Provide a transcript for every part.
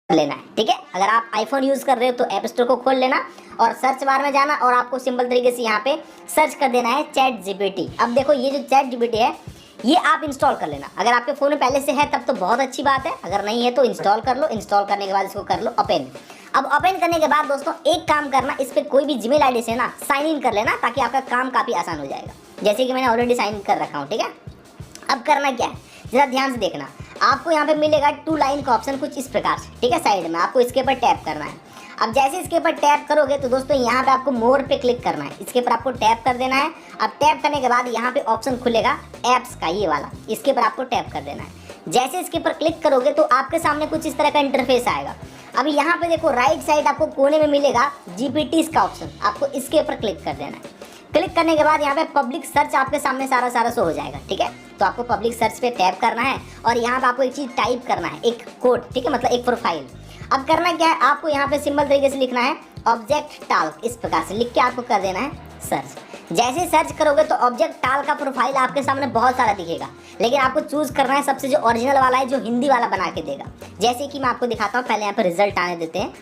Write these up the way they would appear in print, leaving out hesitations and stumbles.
लेना है, ठीक है। अगर आप आईफोन यूज कर रहे हो तो ऐप स्टोर को खोल लेना और सर्च बार में जाना और आपको सिंपल तरीके से यहाँ पे सर्च कर देना है चैट जीपीटी। अब देखो ये जो चैट जीपीटी है ये आप इंस्टॉल कर लेना। अगर आपके फ़ोन में पहले से है तब तो बहुत अच्छी बात है, अगर नहीं है तो इंस्टॉल कर लो। इंस्टॉल करने के बाद इसको कर लो ओपन। अब ओपन करने के बाद दोस्तों एक काम करना, इस पर कोई भी जीमेल आईडी से ना साइन इन कर लेना ताकि आपका काम काफ़ी आसान हो जाएगा। जैसे कि मैंने ऑलरेडी साइन इन कर रखा हूँ, ठीक है। अब करना क्या है ज़रा ध्यान से देखना, आपको यहाँ पे मिलेगा 2 लाइन का ऑप्शन कुछ इस प्रकार से, ठीक है। साइड में आपको इसके ऊपर टैप करना है। अब जैसे इसके ऊपर टैप करोगे तो दोस्तों यहाँ पे आपको मोर पे क्लिक करना है, इसके ऊपर आपको टैप कर देना है। अब टैप करने के बाद यहाँ पे ऑप्शन खुलेगा ऐप्स का, ये वाला, इसके ऊपर आपको टैप कर देना है। जैसे इसके ऊपर क्लिक करोगे तो आपके सामने कुछ इस तरह का इंटरफेस आएगा। अब यहाँ पे देखो राइट साइड आपको कोने में मिलेगा जीपीटीज का ऑप्शन, आपको इसके ऊपर क्लिक कर देना है। क्लिक करने के बाद यहाँ पे पब्लिक सर्च आपके सामने सारा शो हो जाएगा, ठीक है। तो आपको पब्लिक सर्च पे टैप करना है और यहाँ पे आपको एक चीज़ टाइप करना है, एक कोड, ठीक है, मतलब एक प्रोफाइल। अब करना क्या है, आपको यहाँ पे सिंपल तरीके से लिखना है ऑब्जेक्ट टाल्क, इस प्रकार से लिख के आपको कर देना है सर्च। जैसे सर्च करोगे तो ऑब्जेक्ट टाल्क का प्रोफाइल आपके सामने बहुत सारा दिखेगा, लेकिन आपको चूज करना है सबसे जो ओरिजिनल वाला है, जो हिंदी वाला बना के देगा। जैसे कि मैं आपको दिखाता हूँ, पहले यहाँ पे रिजल्ट आने देते हैं।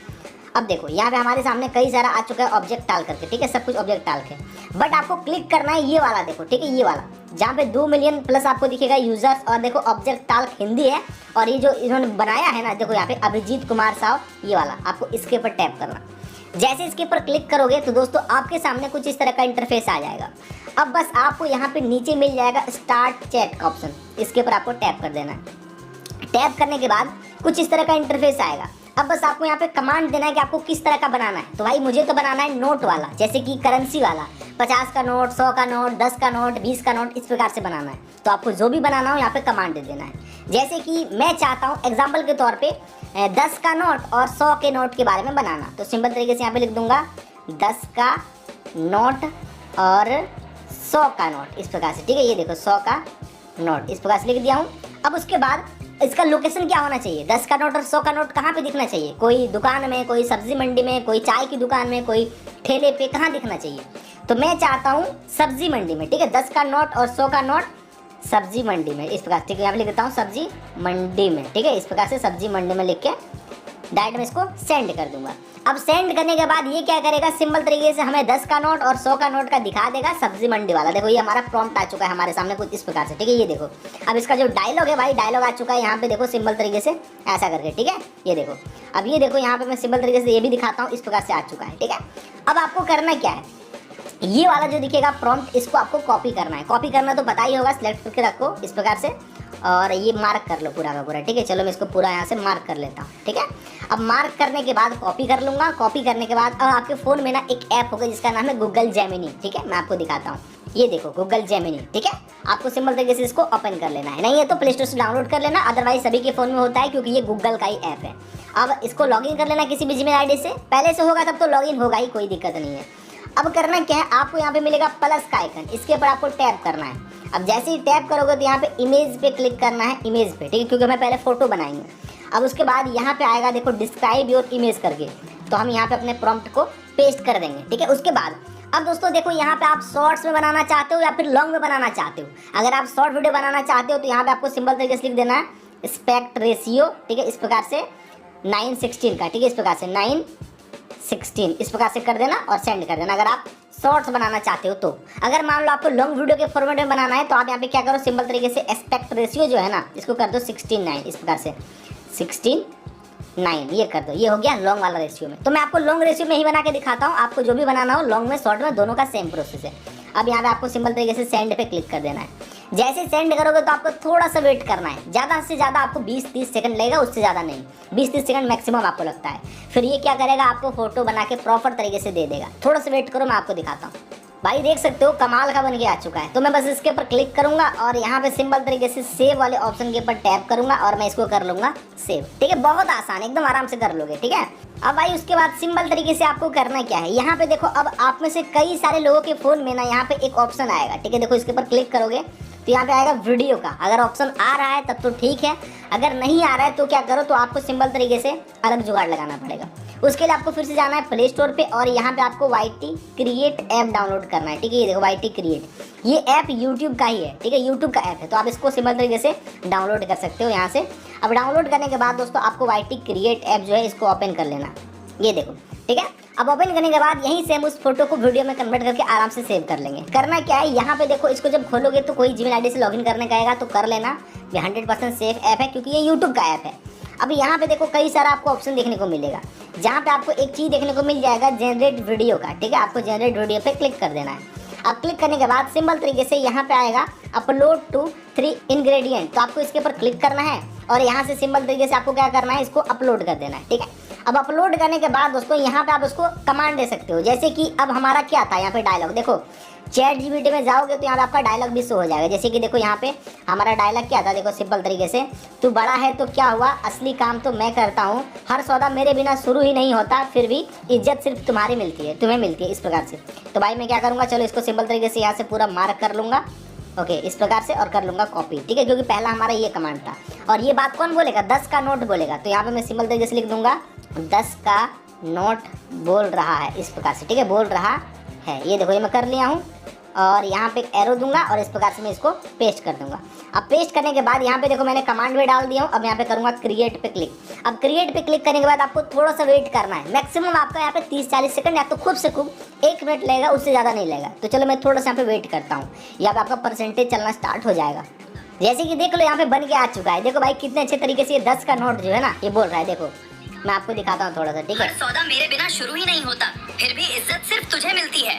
अब देखो यहाँ पे हमारे सामने कई सारा आ चुका है ऑब्जेक्ट टाल करके, ठीक है, सब कुछ ऑब्जेक्ट टाल के। बट आपको क्लिक करना है ये वाला, देखो, ठीक है, ये वाला जहाँ पे 2 मिलियन प्लस आपको दिखेगा यूजर्स, और देखो ऑब्जेक्ट टाल हिंदी है और ये जो इन्होंने बनाया है ना, देखो यहाँ पे अभिजीत कुमार साहब, ये वाला, आपको इसके ऊपर टैप करना। जैसे इसके ऊपर क्लिक करोगे तो दोस्तों आपके सामने कुछ इस तरह का इंटरफेस आ जाएगा। अब बस आपको यहाँ पे नीचे मिल जाएगा स्टार्ट चैट का ऑप्शन, इसके ऊपर आपको टैप कर देना है। टैप करने के बाद कुछ इस तरह का इंटरफेस आएगा। अब बस आपको यहाँ पे कमांड देना है कि आपको किस तरह का बनाना है। तो भाई मुझे तो बनाना है नोट वाला, जैसे कि करेंसी वाला, 50 का नोट, 100 का नोट, 10 का नोट, 20 का नोट, इस प्रकार से बनाना है। तो आपको जो भी बनाना हो यहाँ पे कमांड दे देना है। जैसे कि मैं चाहता हूँ एग्जाम्पल के तौर पे 10 का नोट और 100 के नोट के बारे में बनाना, तो सिंपल तरीके से यहाँ पे लिख दूंगा 10 का नोट और 100 का नोट, इस प्रकार से, ठीक है। ये देखो 100 का नोट, इस प्रकार से लिख दिया हूँ। अब उसके बाद इसका लोकेशन क्या होना चाहिए, 10 का नोट और 100 का नोट कहाँ पे दिखना चाहिए, कोई दुकान में, कोई सब्जी मंडी में, कोई चाय की दुकान में, कोई ठेले पे, कहाँ दिखना चाहिए। तो मैं चाहता हूँ सब्जी मंडी में, ठीक है, 10 का नोट और 100 का नोट सब्जी मंडी में, इस प्रकार, ठीक है। यहाँ पे लिख देता हूँ सब्जी मंडी में, ठीक है, इस प्रकार से सब्जी मंडी में लिख के डायरेक्ट में इसको सेंड कर दूंगा। अब सेंड करने के बाद ये क्या करेगा, सिंपल तरीके से हमें 10 का नोट और 100 का नोट का दिखा देगा सब्जी मंडी वाला। देखो ये हमारा प्रॉम्प्ट आ चुका है हमारे सामने कुछ इस प्रकार से, ठीक है। ये देखो अब इसका जो डायलॉग है भाई, डायलॉग आ चुका है यहाँ पे, देखो सिंपल तरीके से ऐसा करके, ठीक है। ये देखो, अब ये देखो यहाँ पे मैं सिंपल तरीके से ये भी दिखाता हूँ, इस प्रकार से आ चुका है, ठीक है। अब आपको करना क्या है, ये वाला जो दिखेगा प्रॉम्प्ट, इसको आपको कॉपी करना है। कॉपी करना तो पता ही होगा, सिलेक्ट करके रखो इस प्रकार से और ये मार्क कर लो पूरा का पूरा, ठीक है। चलो मैं इसको पूरा यहाँ से मार्क कर लेता हूँ, ठीक है। अब मार्क करने के बाद कॉपी कर लूँगा। कॉपी करने के बाद अब आपके फ़ोन में ना एक ऐप होगा जिसका नाम है गूगल जेमिनी, ठीक है। मैं आपको दिखाता हूँ, ये देखो गूगल जेमिनी, ठीक है। आपको सिंपल तरीके से इसको ओपन कर लेना है, नहीं है तो प्ले स्टोर से डाउनलोड कर लेना, अदरवाइज सभी के फ़ोन में होता है क्योंकि ये गूगल का ही ऐप है। अब इसको लॉगिन कर लेना किसी भी जीमेल आईडी से, पहले से होगा तब तो लॉगिन होगा ही, कोई दिक्कत नहीं है। अब करना क्या है, आपको यहाँ पे मिलेगा प्लस का आइकन, इसके ऊपर आपको टैप करना है। अब जैसे ही टैप करोगे तो यहाँ पे इमेज पे क्लिक करना है, इमेज पे, ठीक है, क्योंकि हमें पहले फोटो बनाएंगे। अब उसके बाद यहाँ पे आएगा देखो डिस्क्राइब योर इमेज करके, तो हम यहाँ पे अपने प्रॉम्प्ट को पेस्ट कर देंगे, ठीक है। उसके बाद अब दोस्तों देखो यहाँ पे आप शॉर्ट्स में बनाना चाहते हो या फिर लॉन्ग में बनाना चाहते हो। अगर आप शॉर्ट वीडियो बनाना चाहते हो तो यहाँ पे आपको सिंपल तरीके से लिख देना है एस्पेक्ट रेशियो, ठीक है, इस प्रकार से 9:16 का, ठीक है, इस प्रकार से 9:16 इस प्रकार से कर देना और सेंड कर देना। अगर आप शॉर्ट्स बनाना चाहते हो तो, अगर मान लो आपको लॉन्ग वीडियो के फॉर्मेट में बनाना है तो आप यहाँ पे क्या करो, सिंपल तरीके से एस्पेक्ट रेशियो जो है ना, इसको कर दो 16:9, इस प्रकार से 16:9 ये कर दो। ये हो गया लॉन्ग वाला रेशियो में। तो मैं आपको लॉन्ग रेशियो में ही बना के दिखाता हूँ, आपको जो भी बनाना हो लॉन्ग में शॉर्ट में दोनों का सेम प्रोसेस है। अब यहाँ पे आपको सिंपल तरीके से सेंड पे क्लिक कर देना है। जैसे सेंड करोगे तो आपको थोड़ा सा वेट करना है, ज़्यादा से ज़्यादा आपको 20-30 सेकंड लगेगा, उससे ज़्यादा नहीं, 20-30 सेकंड मैक्सिमम आपको लगता है। फिर ये क्या करेगा, आपको फोटो बना के प्रॉपर तरीके से दे देगा। थोड़ा सा वेट करो, मैं आपको दिखाता हूँ। भाई देख सकते हो कमाल का बन के आ चुका है। तो मैं बस इसके ऊपर क्लिक करूंगा और यहाँ पे सिंपल तरीके से सेव वाले ऑप्शन के ऊपर टैप करूंगा और मैं इसको कर लूंगा सेव, ठीक है। बहुत आसान, एकदम आराम से कर लोगे, ठीक है। अब भाई उसके बाद सिंपल तरीके से आपको करना क्या है, यहाँ पे देखो अब आप में से कई सारे लोगों के फ़ोन में ना यहाँ पे एक ऑप्शन आएगा, ठीक है। देखो इसके ऊपर क्लिक करोगे तो यहाँ पे आएगा वीडियो का। अगर ऑप्शन आ रहा है तब तो ठीक है, अगर नहीं आ रहा है तो क्या करो, तो आपको सिंपल तरीके से अलग जुगाड़ लगाना पड़ेगा। उसके लिए आपको फिर से जाना है प्ले स्टोर पे और यहाँ पे आपको YT क्रिएट ऐप डाउनलोड करना है, ठीक है। ये देखो YT क्रिएट, ये ऐप यूट्यूब का ही है, ठीक है, यूट्यूब का ऐप है। तो आप इसको सिंपल तरीके से डाउनलोड कर सकते हो यहाँ से। अब डाउनलोड करने के बाद दोस्तों आपको YT क्रिएट ऐप जो है इसको ओपन कर लेना, ये देखो, ठीक है। अब ओपन करने के बाद यहीं से हम उस फोटो को वीडियो में कन्वर्ट करके आराम से सेव कर लेंगे। करना क्या है, यहाँ पे देखो इसको जब खोलोगे तो कोई जीमेल आईडी से लॉगिन करने का आएगा तो कर लेना, ये 100% सेफ ऐप है क्योंकि ये यूट्यूब का ऐप है। अब यहाँ पे देखो कई सारा आपको ऑप्शन देखने को मिलेगा, जहाँ पे आपको एक चीज़ देखने को मिल जाएगा जनरेट वीडियो का, ठीक है। आपको जनरेट वीडियो पे क्लिक कर देना है। अब क्लिक करने के बाद सिंपल तरीके से यहाँ पे आएगा अपलोड टू 3 इंग्रेडिएंट, तो आपको इसके ऊपर क्लिक करना है और यहाँ से सिंपल तरीके से आपको क्या करना है, इसको अपलोड कर देना है, ठीक है। अब अपलोड करने के बाद दोस्तों यहाँ पे आप उसको कमांड दे सकते हो, जैसे कि अब हमारा क्या था यहाँ पे डायलॉग, देखो चैट जीपीटी में जाओगे तो यहाँ पे आपका डायलॉग भी शो हो जाएगा। जैसे कि देखो यहाँ पे हमारा डायलॉग क्या था, देखो सिंपल तरीके से, तू बड़ा है तो क्या हुआ, असली काम तो मैं करता हूँ, हर सौदा मेरे बिना शुरू ही नहीं होता, फिर भी इज्जत सिर्फ तुम्हारी मिलती है, तुम्हें मिलती है, इस प्रकार से। तो भाई मैं क्या करूँगा, चलो इसको सिंपल तरीके से यहाँ से पूरा मार्क कर लूँगा, ओके, इस प्रकार से, और कर लूँगा कॉपी, ठीक है, क्योंकि पहला हमारा ये कमांड था। और ये बात कौन बोलेगा, 10 का नोट बोलेगा, तो यहाँ पे मैं सिंपल तरीके से लिख दूंगा 10 का नोट बोल रहा है, इस प्रकार से, ठीक है, बोल रहा है। ये देखो ये मैं कर लिया हूँ और यहाँ पे एक एरो दूंगा और इस प्रकार से मैं इसको पेस्ट कर दूंगा। अब पेस्ट करने के बाद यहाँ पे देखो मैंने कमांड भी डाल दिया हूँ। अब यहाँ पे करूँगा क्रिएट पे क्लिक। अब क्रिएट पे क्लिक करने के बाद आपको थोड़ा सा वेट करना है, मैक्सिमम आपका यहाँ पे 30-40 सेकंड या तो खूब से खूब 1 मिनट लगेगा, उससे ज़्यादा नहीं लगेगा। तो चलो मैं थोड़ा सा यहाँ पे वेट करता हूँ, यहाँ पे आपका परसेंटेज चलना स्टार्ट हो जाएगा। जैसे कि देख लो यहाँ पे बन के आ चुका है, देखो भाई कितने अच्छे तरीके से ये 10 का नोट जो है ना ये बोल रहा है। देखो मैं आपको दिखाता हूँ थोड़ा सा, ठीक है। हर सौदा मेरे बिना शुरू ही नहीं होता, फिर भी इज्जत सिर्फ तुझे मिलती है।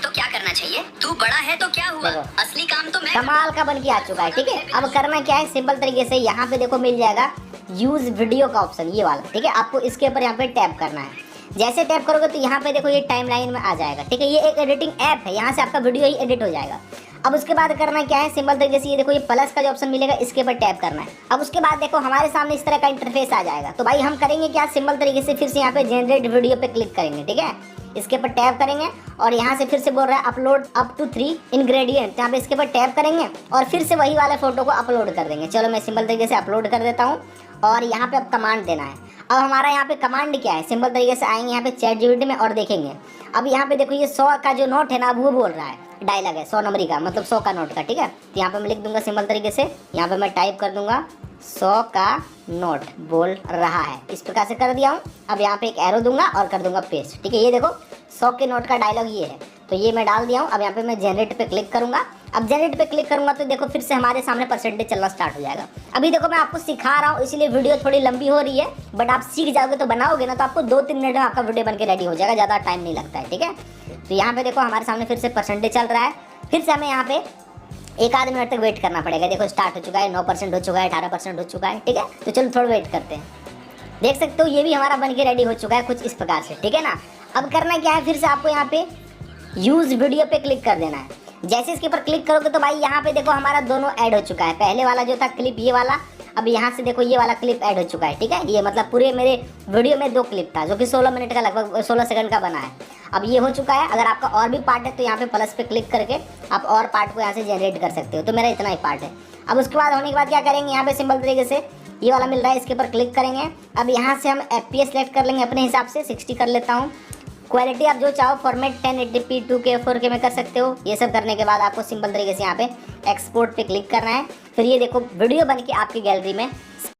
तो क्या करना चाहिए, तू बड़ा है तो क्या हुआ, असली काम तो मैं। कमाल का बन के आ चुका है, ठीक है। अब करना क्या है, सिंपल तरीके से यहाँ पे देखो मिल जाएगा यूज वीडियो का ऑप्शन, ये वाला, ठीक है। आपको इसके ऊपर यहाँ पे टैप करना है। जैसे टैप करोगे तो यहाँ पे देखो ये टाइमलाइन में आ जाएगा, ठीक है। ये एक एडिटिंग ऐप है, यहाँ से आपका वीडियो ही एडिट हो जाएगा। अब उसके बाद करना क्या है, सिंपल तरीके से ये देखो ये प्लस का जो ऑप्शन मिलेगा इसके ऊपर टैप करना है। अब उसके बाद देखो हमारे सामने इस तरह का इंटरफेस आ जाएगा। तो भाई हम करेंगे क्या, सिंपल तरीके से फिर से यहाँ पे जनरेट वीडियो पे क्लिक करेंगे, ठीक है। इसके ऊपर टैप करेंगे और यहाँ से फिर से बोल रहा है अपलोड अप टू 3 इंग्रेडिएंट, यहाँ पे इसके ऊपर टैप करेंगे और फिर से वही वाले फोटो को अपलोड कर देंगे। चलो मैं सिंपल तरीके से अपलोड कर देता हूँ और यहाँ पे अब कमांड देना है। अब हमारा यहाँ पे कमांड क्या है, सिंपल तरीके से आएंगे यहाँ पे चैट जीपीटी में और देखेंगे। अब यहाँ पे देखो ये 100 का जो नोट है ना, अब वो बोल रहा है, डायलॉग है 100 नंबरी का, मतलब 100 का नोट का, ठीक है। तो यहाँ पे मैं लिख दूंगा सिंपल तरीके से, यहाँ पे मैं टाइप कर दूंगा 100 का नोट बोल रहा है, इस प्रकार से कर दिया हूँ। अब यहाँ पे एक एरो दूंगा और कर दूंगा पेस्ट, ठीक है। ये देखो 100 के नोट का डायलॉग ये है, तो ये मैं डाल दिया हूँ। अब यहाँ पे मैं जनरेट पे क्लिक करूंगा। अब जनरेट पे क्लिक करूंगा तो देखो फिर से हमारे सामने परसेंटेज चलना स्टार्ट हो जाएगा। अभी देखो मैं आपको सिखा रहा हूँ इसलिए वीडियो थोड़ी लंबी हो रही है, बट आप सीख जाओगे तो बनाओगे ना तो आपको 2-3 मिनट में आपका वीडियो बन के रेडी हो जाएगा, ज़्यादा टाइम नहीं लगता है, ठीक है। तो यहाँ पे देखो हमारे सामने फिर से परसेंटेज चल रहा है, फिर से हमें यहाँ पे 1-आध मिनट तक वेट करना पड़ेगा। देखो स्टार्ट हो चुका है, 9% हो चुका है, 18% हो चुका है, ठीक है। तो चलो थोड़ा वेट करते हैं। देख सकते हो ये भी हमारा बन के रेडी हो चुका है कुछ इस प्रकार से, ठीक है ना। अब करना क्या है, फिर से आपको यहाँ पे यूज वीडियो पे क्लिक कर देना है। जैसे इसके ऊपर क्लिक करोगे तो भाई यहाँ पे देखो हमारा दोनों ऐड हो चुका है, पहले वाला जो था क्लिप ये वाला, अब यहाँ से देखो ये वाला क्लिप ऐड हो चुका है, ठीक है। ये मतलब पूरे मेरे वीडियो में 2 क्लिप था जो कि 16 मिनट का, लगभग 16 सेकंड का बना है। अब ये हो चुका है। अगर आपका और भी पार्ट है तो यहाँ पे प्लस पे क्लिक करके आप और पार्ट को यहाँ से जनरेट कर सकते हो। तो मेरा इतना ही पार्ट है। अब उसके बाद होने के बाद क्या करेंगे, यहाँ पे सिंपल तरीके से ये वाला मिल रहा है, इसके ऊपर क्लिक करेंगे। अब यहाँ से हम FPS सेलेक्ट कर लेंगे अपने हिसाब से, 60 कर लेता हूँ। क्वालिटी आप जो चाहो, फॉर्मेट 1080p 2K 4K में कर सकते हो। ये सब करने के बाद आपको सिंपल तरीके से यहाँ पे एक्सपोर्ट पे क्लिक करना है। फिर ये देखो वीडियो बन के आपकी गैलरी में